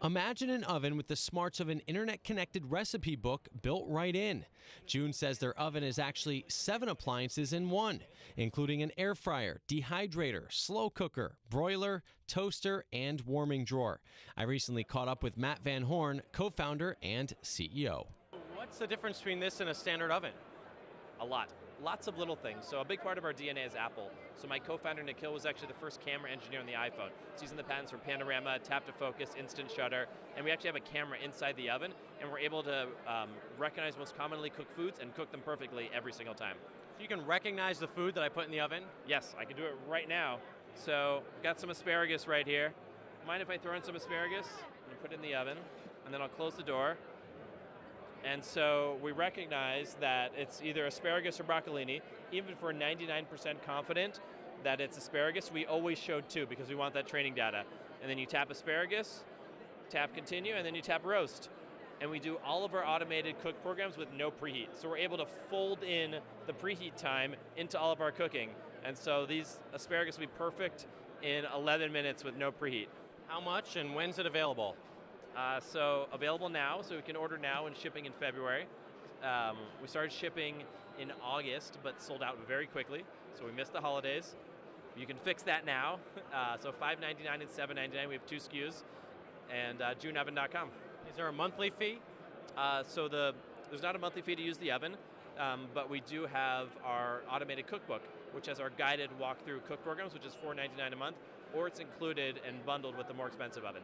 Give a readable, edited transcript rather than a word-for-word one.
Imagine an oven with the smarts of an internet-connected recipe book built right in. June says their oven is actually 7 appliances in one, including an air fryer, dehydrator, slow cooker, broiler, toaster, and warming drawer. I recently caught up with Matt Van Horn, co-founder and CEO. What's the difference between this and a standard oven? A lot. Lots of little things. So a big part of our DNA is Apple. So my co-founder Nikhil was actually the first camera engineer on the iPhone. So using the patents for panorama, tap to focus, instant shutter, and we actually have a camera inside the oven, and we're able to recognize most commonly cooked foods and cook them perfectly every single time. So you can recognize the food that I put in the oven? Yes, I can do it right now. So I've got some asparagus right here. Mind if I throw in some asparagus and put it in the oven, and then I'll close the door. And so we recognize that it's either asparagus or broccolini. Even if we're 99% confident that it's asparagus, we always show 2 because we want that training data. And then you tap asparagus, tap continue, and then you tap roast. And we do all of our automated cook programs with no preheat. So we're able to fold in the preheat time into all of our cooking. And so these asparagus will be perfect in 11 minutes with no preheat. How much and when's it available? So available now, so we can order now and shipping in February. We started shipping in August, but sold out very quickly, so we missed the holidays. You can fix that now. So $5.99 and $7.99, we have 2 SKUs, and juneoven.com. Is there a monthly fee? There's not a monthly fee to use the oven, but we do have our automated cookbook, which has our guided walkthrough cook programs, which is $4.99 a month, or it's included and bundled with the more expensive oven.